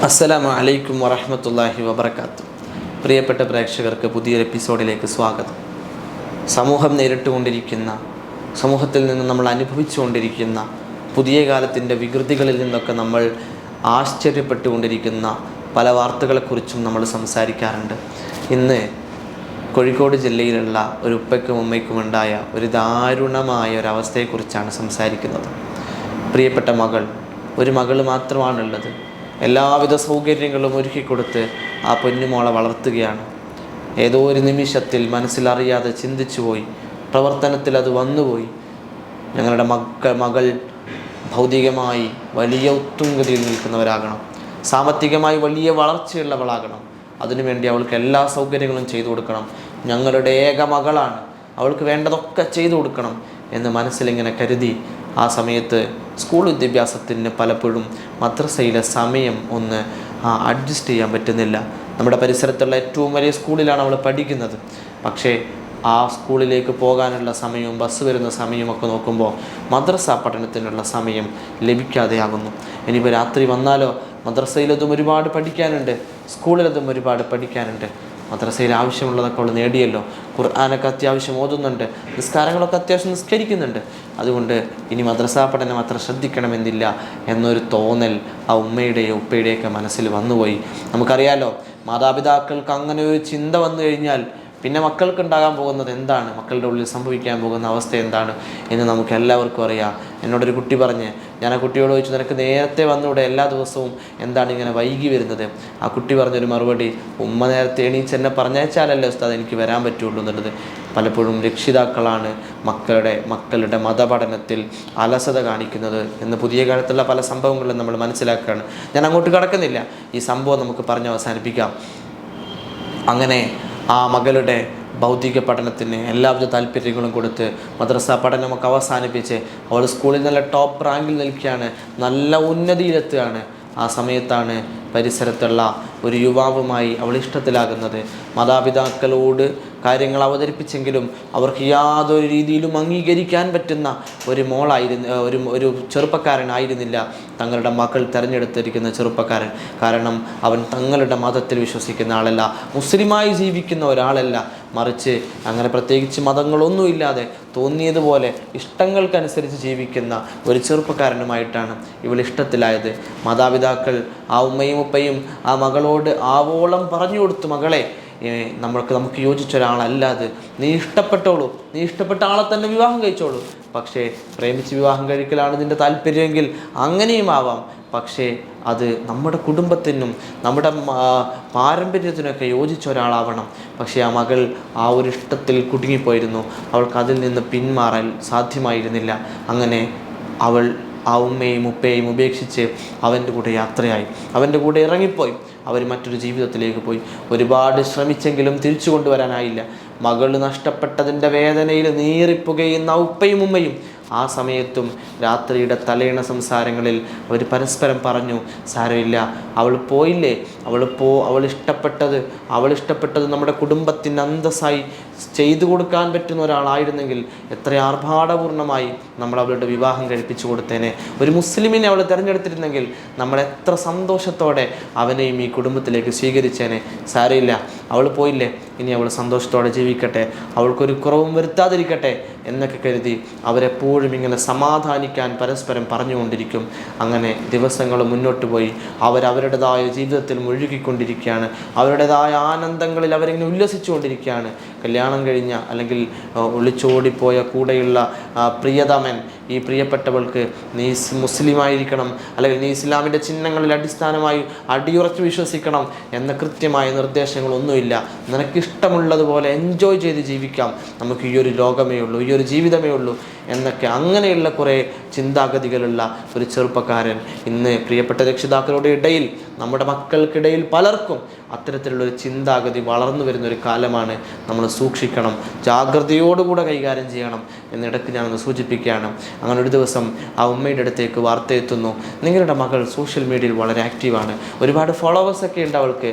അസ്സലാമു അലൈക്കും വറഹ്മത്തുള്ളാഹി വബറകാതുഹു. പ്രിയപ്പെട്ട പ്രേക്ഷകർക്ക് പുതിയൊരു എപ്പിസോഡിലേക്ക് സ്വാഗതം. സമൂഹം നേരിട്ടുകൊണ്ടിരിക്കുന്ന, സമൂഹത്തിൽ നിന്ന് നമ്മൾ അനുഭവിച്ചുകൊണ്ടിരിക്കുന്ന പുതിയ കാലത്തിൻ്റെ വികൃതികളിൽ നിന്നൊക്കെ നമ്മൾ ആശ്ചര്യപ്പെട്ടുകൊണ്ടിരിക്കുന്ന പല വാർത്തകളെക്കുറിച്ചും നമ്മൾ സംസാരിക്കാറുണ്ട്. ഇന്ന് കോഴിക്കോട് ജില്ലയിലുള്ള ഒരു ഉപ്പയ്ക്കും ഉമ്മയ്ക്കും ഉണ്ടായ ഒരു ദാരുണമായ ഒരവസ്ഥയെക്കുറിച്ചാണ് സംസാരിക്കുന്നത്. പ്രിയപ്പെട്ട ഒരു മകൾ മാത്രമാണുള്ളത്. എല്ലാവിധ സൗകര്യങ്ങളും ഒരുക്കിക്കൊടുത്ത് ആ പൊന്നുമോളെ വളർത്തുകയാണ്. ഏതോ ഒരു നിമിഷത്തിൽ മനസ്സിലറിയാതെ ചിന്തിച്ചുപോയി, പ്രവർത്തനത്തിൽ അത് വന്നുപോയി. ഞങ്ങളുടെ മകൾ ഭൗതികമായി വലിയ ഉത്തുംഗതിയിൽ നിൽക്കുന്നവരാകണം, സാമ്പത്തികമായി വലിയ വളർച്ചയുള്ളവളാകണം. അതിനുവേണ്ടി അവൾക്ക് എല്ലാ സൗകര്യങ്ങളും ചെയ്തു കൊടുക്കണം. ഞങ്ങളുടെ ഏക മകളാണ്, അവൾക്ക് വേണ്ടതൊക്കെ ചെയ്തു കൊടുക്കണം എന്ന് മനസ്സിലിങ്ങനെ കരുതി ആ സമയത്ത് സ്കൂൾ വിദ്യാഭ്യാസത്തിന് പലപ്പോഴും മദ്രസയിലെ സമയം ഒന്ന് അഡ്ജസ്റ്റ് ചെയ്യാൻ പറ്റുന്നില്ല. നമ്മുടെ പരിസരത്തുള്ള ഏറ്റവും വലിയ സ്കൂളിലാണ് അവൾ പഠിക്കുന്നത്. പക്ഷേ ആ സ്കൂളിലേക്ക് പോകാനുള്ള സമയവും ബസ് വരുന്ന സമയമൊക്കെ നോക്കുമ്പോൾ മദ്രസ പഠനത്തിനുള്ള സമയം ലഭിക്കാതെയാകുന്നു. ഇനിയിപ്പോൾ രാത്രി വന്നാലോ, മദ്രസയിലതും ഒരുപാട് പഠിക്കാനുണ്ട്, സ്കൂളിലതും ഒരുപാട് പഠിക്കാനുണ്ട്. മദ്രസയിൽ ആവശ്യമുള്ളതൊക്കെ അവൾ നേടിയല്ലോ, ഖുർആനൊക്കെ അത്യാവശ്യം ഓതുന്നുണ്ട്, നിസ്കാരങ്ങളൊക്കെ അത്യാവശ്യം നിസ്കരിക്കുന്നുണ്ട്. അതുകൊണ്ട് ഇനി മദ്രസ പഠനം അത്ര ശ്രദ്ധിക്കണമെന്നില്ല എന്നൊരു തോന്നൽ ആ ഉമ്മയുടെയോ ഉപ്പയുടെയൊക്കെ മനസ്സിൽ വന്നുപോയി. നമുക്കറിയാലോ, മാതാപിതാക്കൾക്ക് അങ്ങനെ ഒരു ചിന്ത വന്നു കഴിഞ്ഞാൽ പിന്നെ മക്കൾക്ക് ഉണ്ടാകാൻ പോകുന്നത് എന്താണ്, മക്കളുടെ ഉള്ളിൽ സംഭവിക്കാൻ പോകുന്ന അവസ്ഥ എന്താണ് എന്ന് നമുക്ക് എല്ലാവർക്കും അറിയാം. എന്നോടൊരു കുട്ടി പറഞ്ഞ്, ഞാൻ ആ കുട്ടിയോട് ചോദിച്ചു, നിനക്ക് നേരത്തെ വന്നൂടെ, എല്ലാ ദിവസവും എന്താണ് ഇങ്ങനെ വൈകി വരുന്നത്? ആ കുട്ടി പറഞ്ഞൊരു മറുപടി, ഉമ്മ നേരത്തെ എണീച്ച് എന്നെ പറഞ്ഞയച്ചാലല്ലേ ഉസ്താദ് എനിക്ക് വരാൻ പറ്റുള്ളൂ എന്നുള്ളത്. പലപ്പോഴും രക്ഷിതാക്കളാണ് മക്കളുടെ മതപഠനത്തിൽ അലസത കാണിക്കുന്നത് എന്ന് പുതിയ കാലത്തുള്ള പല സംഭവങ്ങളും നമ്മൾ മനസ്സിലാക്കുകയാണ്. ഞാൻ അങ്ങോട്ട് കടക്കുന്നില്ല, ഈ സംഭവം നമുക്ക് പറഞ്ഞ് അവസാനിപ്പിക്കാം. അങ്ങനെ ആ മകളുടെ ഭൗതിക പഠനത്തിന് എല്ലാവിധ താല്പര്യങ്ങളും കൊടുത്ത് മദ്രസ പഠനമൊക്കെ അവസാനിപ്പിച്ച് അവൾ സ്കൂളിൽ നല്ല ടോപ്പ് റാങ്കിൽ നിൽക്കുകയാണ്, നല്ല ഉന്നതിയിലെത്തുകയാണ്. ആ സമയത്താണ് പരിസരത്തുള്ള ഒരു യുവാവുമായി അവൾ ഇഷ്ടത്തിലാകുന്നത്. മാതാപിതാക്കളോട് കാര്യങ്ങൾ അവതരിപ്പിച്ചെങ്കിലും അവർക്ക് യാതൊരു രീതിയിലും അംഗീകരിക്കാൻ പറ്റുന്ന ഒരു ചെറുപ്പക്കാരനായിരുന്നില്ല തങ്ങളുടെ മകൾ തിരഞ്ഞെടുത്തിരിക്കുന്ന ചെറുപ്പക്കാരൻ. കാരണം അവൻ തങ്ങളുടെ മതത്തിൽ വിശ്വസിക്കുന്ന ആളല്ല, മുസ്ലിമായി ജീവിക്കുന്ന ഒരാളല്ല, മറിച്ച് അങ്ങനെ പ്രത്യേകിച്ച് മതങ്ങളൊന്നുമില്ലാതെ തോന്നിയതുപോലെ ഇഷ്ടങ്ങൾക്കനുസരിച്ച് ജീവിക്കുന്ന ഒരു ചെറുപ്പക്കാരനുമായിട്ടാണ് ഇവൾ ഇഷ്ടത്തിലായത്. മാതാപിതാക്കൾ, ആ ഉമ്മയും ഉപ്പയും ആ മകളോട് ആവോളം പറഞ്ഞു കൊടുത്തു, മകളെ നമുക്ക് യോജിച്ച ഒരാളല്ലാതെ നീ ഇഷ്ടപ്പെട്ടോളൂ, നീ ഇഷ്ടപ്പെട്ട ആളെ തന്നെ വിവാഹം കഴിച്ചോളൂ. പക്ഷേ പ്രേമിച്ച് വിവാഹം കഴിക്കലാണ് നിൻ്റെ താല്പര്യമെങ്കിൽ അങ്ങനെയും ആവാം. പക്ഷേ അത് നമ്മുടെ കുടുംബത്തിനും നമ്മുടെ പാരമ്പര്യത്തിനൊക്കെ യോജിച്ച ഒരാളാവണം. പക്ഷേ ആ മകൾ ആ ഒരു ഇഷ്ടത്തിൽ കുടുങ്ങിപ്പോയിരുന്നു. അവൾക്ക് അതിൽ നിന്ന് പിന്മാറാൻ സാധ്യമായിരുന്നില്ല. അങ്ങനെ അവൾ ആ ഉമ്മയും ഉപ്പയും ഉപേക്ഷിച്ച് അവൻ്റെ കൂടെ യാത്രയായി, അവൻ്റെ കൂടെ ഇറങ്ങിപ്പോയി. അവർ മറ്റൊരു ജീവിതത്തിലേക്ക് പോയി. ഒരുപാട് ശ്രമിച്ചെങ്കിലും തിരിച്ചു കൊണ്ടുവരാനായില്ല. മകൾ നഷ്ടപ്പെട്ടതിൻ്റെ വേദനയിൽ നീറിപ്പുകയുന്ന ഉപ്പയും ഉമ്മയും ആ സമയത്തും രാത്രിയുടെ തലേണ സംസാരങ്ങളിൽ അവർ പരസ്പരം പറഞ്ഞു, സാരമില്ല, അവൾ പോയില്ലേ, അവൾ ഇഷ്ടപ്പെട്ടത് നമ്മുടെ കുടുംബത്തിന് അന്തസ്സായി ചെയ്തു കൊടുക്കാൻ പറ്റുന്ന ഒരാളായിരുന്നെങ്കിൽ എത്ര ആർഭാടപൂർണമായി നമ്മൾ അവളുടെ വിവാഹം കഴിപ്പിച്ചു കൊടുത്തേനെ. ഒരു മുസ്ലിമിനെ അവൾ തിരഞ്ഞെടുത്തിരുന്നെങ്കിൽ നമ്മൾ എത്ര സന്തോഷത്തോടെ അവനെയും ഈ കുടുംബത്തിലേക്ക് സ്വീകരിച്ചേനെ. സാരമില്ല, അവൾ പോയില്ലേ, ഇനി അവൾ സന്തോഷത്തോടെ ജീവിക്കട്ടെ, അവൾക്കൊരു കുറവും വരുത്താതിരിക്കട്ടെ എന്നൊക്കെ കരുതി അവരെപ്പോഴും ഇങ്ങനെ സമാധാനിക്കാൻ പരസ്പരം പറഞ്ഞുകൊണ്ടിരിക്കും. അങ്ങനെ ദിവസങ്ങൾ മുന്നോട്ട് പോയി. അവരവരുടേതായ ജീവിതത്തിൽ മുഴുകിക്കൊണ്ടിരിക്കുകയാണ്, അവരുടേതായ ആനന്ദങ്ങളിൽ അവരിങ്ങനെ ഉല്ലസിച്ചുകൊണ്ടിരിക്കുകയാണ്. കല്യാണം കഴിഞ്ഞ അല്ലെങ്കിൽ ഒളിച്ചോടിപ്പോയ കൂടെയുള്ള പ്രിയതമൻ ഈ പ്രിയപ്പെട്ടവൾക്ക് നീ മുസ്ലിമായിരിക്കണം, അല്ലെങ്കിൽ നീ ഇസ്ലാമിൻ്റെ ചിഹ്നങ്ങളിൽ അടിസ്ഥാനമായി അടിയുറച്ച് വിശ്വസിക്കണം എന്ന കൃത്യമായ നിർദ്ദേശങ്ങളൊന്നുമില്ല. നിനക്കിഷ്ടമുള്ളതുപോലെ എൻജോയ് ചെയ്ത് ജീവിക്കാം, നമുക്ക് ഈ ഒരു ലോകമേ ഉള്ളൂ, ഈ ഒരു ജീവിതമേ ഉള്ളൂ എന്നൊക്കെ അങ്ങനെയുള്ള കുറേ ചിന്താഗതികളുള്ള ഒരു ചെറുപ്പക്കാരൻ ഇന്ന് പ്രിയപ്പെട്ട രക്ഷിതാക്കളുടെ ഇടയിൽ, നമ്മുടെ മക്കൾക്കിടയിൽ പലർക്കും അത്തരത്തിലുള്ളൊരു ചിന്താഗതി വളർന്നു വരുന്നൊരു കാലമാണ്. നമ്മൾ സൂക്ഷിക്കണം, ജാഗ്രതയോടുകൂടെ കൈകാര്യം ചെയ്യണം എന്നിടയ്ക്ക് ഞാനൊന്ന് സൂചിപ്പിക്കുകയാണ്. അങ്ങനെ ഒരു ദിവസം ആ ഉമ്മയുടെ അടുത്തേക്ക് വാർത്ത എത്തുന്നു, നിങ്ങളുടെ മകൾ സോഷ്യൽ മീഡിയയിൽ വളരെ ആക്റ്റീവാണ്, ഒരുപാട് ഫോളോവേഴ്സൊക്കെ ഉണ്ട്,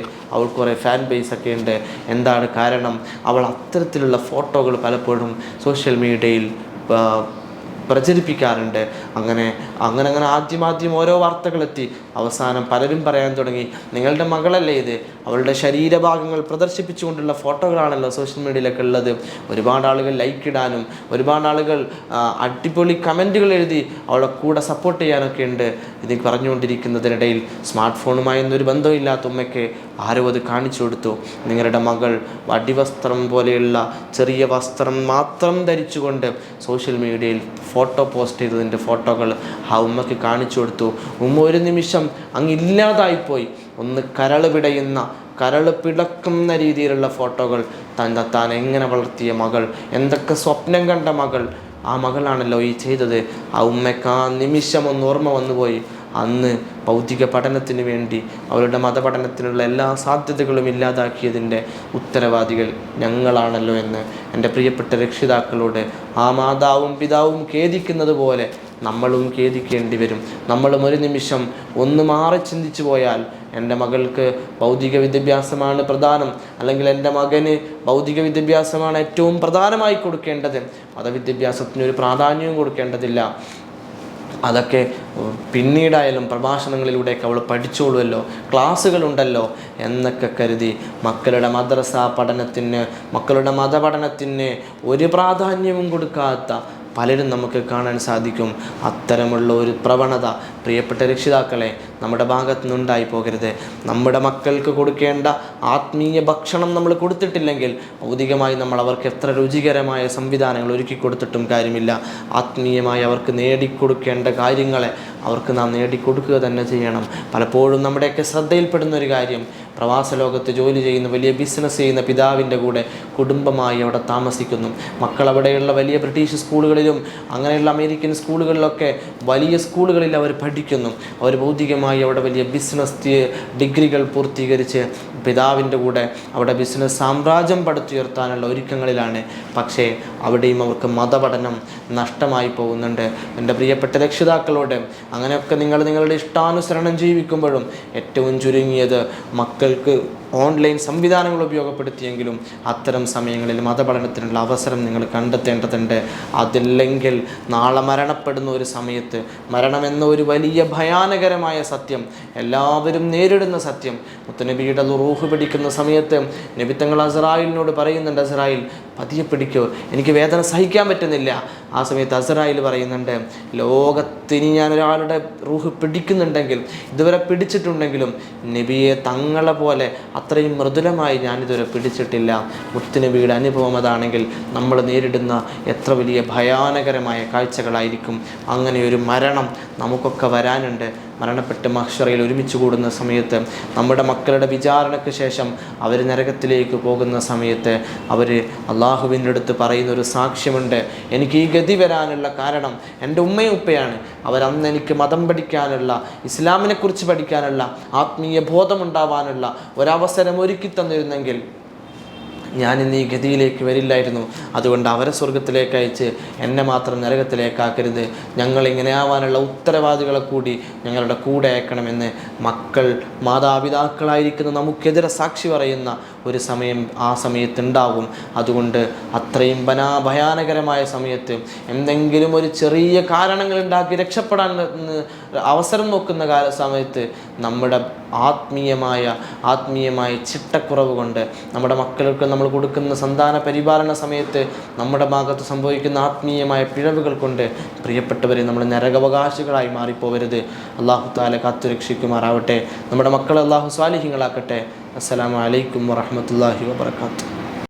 അവൾക്ക് കുറേ ഫാൻ ബേസൊക്കെ ഉണ്ട്. എന്താണ് കാരണം? അവൾ അത്തരത്തിലുള്ള ഫോട്ടോകൾ പലപ്പോഴും സോഷ്യൽ മീഡിയയിൽ പ്രചരിപ്പിക്കാറുണ്ട്. അങ്ങനെ ആദ്യം ഓരോ വാർത്തകളെത്തി അവസാനം പലരും പറയാൻ തുടങ്ങി, നിങ്ങളുടെ മകളല്ലേ ഇത്, അവളുടെ ശരീരഭാഗങ്ങൾ പ്രദർശിപ്പിച്ചുകൊണ്ടുള്ള ഫോട്ടോകളാണല്ലോ സോഷ്യൽ മീഡിയയിലൊക്കെ ഉള്ളത്. ഒരുപാട് ആളുകൾ ലൈക്ക് ഇടാനും ഒരുപാട് ആളുകൾ അടിപൊളി കമൻറ്റുകൾ എഴുതി അവളെ കൂടെ സപ്പോർട്ട് ചെയ്യാനൊക്കെ ഉണ്ട്. ഇത് പറഞ്ഞുകൊണ്ടിരിക്കുന്നതിനിടയിൽ സ്മാർട്ട് ഫോണുമായി ഒന്നൊരു ബന്ധമില്ലാത്ത ഉമ്മയ്ക്ക് ആരോ അത് കാണിച്ചു കൊടുത്തു. നിങ്ങളുടെ മകൾ അടിവസ്ത്രം പോലെയുള്ള ചെറിയ വസ്ത്രം മാത്രം ധരിച്ചുകൊണ്ട് സോഷ്യൽ മീഡിയയിൽ ഫോട്ടോ പോസ്റ്റ് ചെയ്തതിൻ്റെ ഫോട്ടോകൾ ആ ഉമ്മയ്ക്ക് കാണിച്ചു കൊടുത്തു. ഉമ്മ ഒരു നിമിഷം അങ്ങില്ലാതായിപ്പോയി. ഒന്ന് കരൾ പിളക്കുന്ന രീതിയിലുള്ള ഫോട്ടോകൾ, താൻ എങ്ങനെ വളർത്തിയ മകൾ, എന്തൊക്കെ സ്വപ്നം കണ്ട മകൾ, ആ മകളാണല്ലോ ഈ ചെയ്തത്. ആ ഉമ്മയ്ക്ക് ആ നിമിഷം ഒന്ന് ഓർമ്മ വന്നുപോയി. അന്ന് ഭൗതിക പഠനത്തിന് വേണ്ടി അവരുടെ മതപഠനത്തിനുള്ള എല്ലാ സാധ്യതകളും ഇല്ലാതാക്കിയതിൻ്റെ ഉത്തരവാദികൾ ഞങ്ങളാണല്ലോ എന്ന് എൻ്റെ പ്രിയപ്പെട്ട രക്ഷിതാക്കളോട് ആ മാതാവും പിതാവും ഖേദിക്കുന്നത് പോലെ നമ്മളും ഖേദിക്കേണ്ടി വരും. നമ്മളും ഒരു നിമിഷം ഒന്ന് മാറി ചിന്തിച്ചു പോയാൽ, എൻ്റെ മകൾക്ക് ഭൗതിക വിദ്യാഭ്യാസമാണ് പ്രധാനം, അല്ലെങ്കിൽ എൻ്റെ മകന് ഭൗതിക വിദ്യാഭ്യാസമാണ് ഏറ്റവും പ്രധാനമായി കൊടുക്കേണ്ടത്, മതവിദ്യാഭ്യാസത്തിനൊരു പ്രാധാന്യവും കൊടുക്കേണ്ടതില്ല, അതൊക്കെ പിന്നീടായാലും പ്രഭാഷണങ്ങളിലൂടെയൊക്കെ അവൾ പഠിച്ചോളുമല്ലോ, ക്ലാസ്സുകളുണ്ടല്ലോ എന്നൊക്കെ കരുതി മക്കളുടെ മദ്രസ പഠനത്തിന്, മക്കളുടെ മതപഠനത്തിന് ഒരു പ്രാധാന്യവും കൊടുക്കാത്ത പലരും നമുക്ക് കാണാൻ സാധിക്കും. അത്തരമുള്ള ഒരു പ്രവണത പ്രിയപ്പെട്ട രക്ഷിതാക്കളെ നമ്മുടെ ഭാഗത്തു നിന്നുണ്ടായി പോകരുത്. നമ്മുടെ മക്കൾക്ക് കൊടുക്കേണ്ട ആത്മീയ ഭക്ഷണം നമ്മൾ കൊടുത്തിട്ടില്ലെങ്കിൽ ഭൗതികമായി നമ്മൾ അവർക്ക് എത്ര രുചികരമായ സംവിധാനങ്ങൾ ഒരുക്കി കൊടുത്തിട്ടും കാര്യമില്ല. ആത്മീയമായി അവർക്ക് നേടിക്കൊടുക്കേണ്ട കാര്യങ്ങളെ അവർക്ക് നാം നേടിക്കൊടുക്കുക തന്നെ ചെയ്യണം. പലപ്പോഴും നമ്മുടെയൊക്കെ ശ്രദ്ധയിൽപ്പെടുന്ന ഒരു കാര്യം, പ്രവാസ ലോകത്ത് ജോലി ചെയ്യുന്ന വലിയ ബിസിനസ് ചെയ്യുന്ന പിതാവിൻ്റെ കൂടെ കുടുംബമായി അവിടെ താമസിക്കുന്നു. മക്കൾ അവിടെയുള്ള വലിയ ബ്രിട്ടീഷ് സ്കൂളുകളിലും അങ്ങനെയുള്ള അമേരിക്കൻ സ്കൂളുകളിലൊക്കെ വലിയ സ്കൂളുകളിൽ അവർ പഠിക്കുന്നു. അവർ ഭൗതികമായി അവിടെ വലിയ ബിസിനസ് ഡിഗ്രികൾ പൂർത്തീകരിച്ച് പിതാവിൻ്റെ കൂടെ അവിടെ ബിസിനസ് സാമ്രാജ്യം പടുത്തുയർത്താനുള്ള ഒരുക്കങ്ങളിലാണ്. പക്ഷേ അവിടെയും അവർക്ക് മതപഠനം നഷ്ടമായി പോകുന്നുണ്ട്. എൻ്റെ പ്രിയപ്പെട്ട രക്ഷിതാക്കളോട് അങ്ങനെയൊക്കെ നിങ്ങളുടെ ഇഷ്ടാനുസരണം ജീവിക്കുമ്പോഴും ഏറ്റവും ചുരുങ്ങിയത് മക്കൾക്ക് ഓൺലൈൻ സംവിധാനങ്ങൾ ഉപയോഗപ്പെടുത്തിയെങ്കിലും അത്തരം സമയങ്ങളിൽ മതപഠനത്തിനുള്ള അവസരം നിങ്ങൾ കണ്ടെത്തേണ്ടതുണ്ട്. അതില്ലെങ്കിൽ നാളെ മരണപ്പെടുന്ന ഒരു സമയത്ത്, മരണമെന്ന ഒരു വലിയ ഭയാനകരമായ സത്യം, എല്ലാവരും നേരിടുന്ന സത്യം, മുത്തുനബിയുടെ റൂഹ് പിടിക്കുന്ന സമയത്ത് നബി തങ്ങൾ അസ്രായിലിനോട് പറയുന്നുണ്ട്, അസ്രായിൽ പതിയെ പിടിക്കോ, എനിക്ക് വേദന സഹിക്കാൻ പറ്റുന്നില്ല. ആ സമയത്ത് അസ്രായിൽ പറയുന്നുണ്ട്, ലോകത്തിന് ഞാൻ ഒരാളുടെ റൂഹ് പിടിക്കുന്നുണ്ടെങ്കിൽ, ഇതുവരെ പിടിച്ചിട്ടുണ്ടെങ്കിലും നബിയെ തങ്ങളെ പോലെ അത്രയും മൃദുലമായി ഞാനിതുവരെ പിടിച്ചിട്ടില്ല. മുത്തുനബിയുടെ അനുഭവം അതാണെങ്കിൽ നമ്മൾ നേരിടുന്ന എത്ര വലിയ ഭയാനകരമായ കാഴ്ചകളായിരിക്കും. അങ്ങനെയൊരു മരണം നമുക്കൊക്കെ വരാനുണ്ട്. മരണപ്പെട്ട് മഹ്ശറയിൽ ഒരുമിച്ച് കൂടുന്ന സമയത്ത്, നമ്മുടെ മക്കളുടെ വിചാരണയ്ക്ക് ശേഷം അവർ നരകത്തിലേക്ക് പോകുന്ന സമയത്ത് അവർ അള്ളാഹുവിൻ്റെ അടുത്ത് പറയുന്നൊരു സാക്ഷ്യമുണ്ട്, എനിക്ക് ഈ ഗതി വരാനുള്ള കാരണം എൻ്റെ ഉമ്മയും ഉപ്പയാണ്. അവരന്ന് എനിക്ക് മതം പഠിക്കാനുള്ള, ഇസ്ലാമിനെക്കുറിച്ച് പഠിക്കാനുള്ള, ആത്മീയ ബോധമുണ്ടാവാനുള്ള ഒരവസരം ഒരുക്കി തന്നിരുന്നെങ്കിൽ ഞാനിന്ന് ഈ ഗതിയിലേക്ക് വരില്ലായിരുന്നു. അതുകൊണ്ട് അവരെ സ്വർഗത്തിലേക്ക് അയച്ച് എന്നെ മാത്രം നരകത്തിലേക്കാക്കരുത്. ഞങ്ങളിങ്ങനെ ആവാനുള്ള ഉത്തരവാദികളെ കൂടി ഞങ്ങളുടെ കൂടെ അയക്കണമെന്ന് മക്കൾ, മാതാപിതാക്കളായിരിക്കുന്ന നമുക്കെതിരെ സാക്ഷി പറയുന്ന ഒരു സമയം ആ സമയത്തുണ്ടാകും. അതുകൊണ്ട് അത്രയും ഭയാനകരമായ സമയത്ത് എന്തെങ്കിലും ഒരു ചെറിയ കാരണങ്ങളുണ്ടാക്കി രക്ഷപ്പെടാൻ അവസരം നോക്കുന്ന സമയത്ത് നമ്മുടെ ആത്മീയമായ ചിട്ടക്കുറവ് കൊണ്ട്, നമ്മുടെ മക്കൾക്ക് നമ്മൾ കൊടുക്കുന്ന സന്താന പരിപാലന സമയത്ത് നമ്മുടെ ഭാഗത്ത് സംഭവിക്കുന്ന ആത്മീയമായ പിഴവുകൾ കൊണ്ട് പ്രിയപ്പെട്ടവരെ നമ്മൾ നരകാവകാശികളായി മാറിപ്പോവരുത്. അല്ലാഹു തആല കാത്തുരക്ഷിക്കുമാറാവട്ടെ. നമ്മുടെ മക്കളെ അല്ലാഹു സ്വാലിഹീങ്ങളാക്കട്ടെ. അസ്സലാമു അലൈക്കും വറഹ്മത്തുള്ളാഹി വബറകാതുഹു.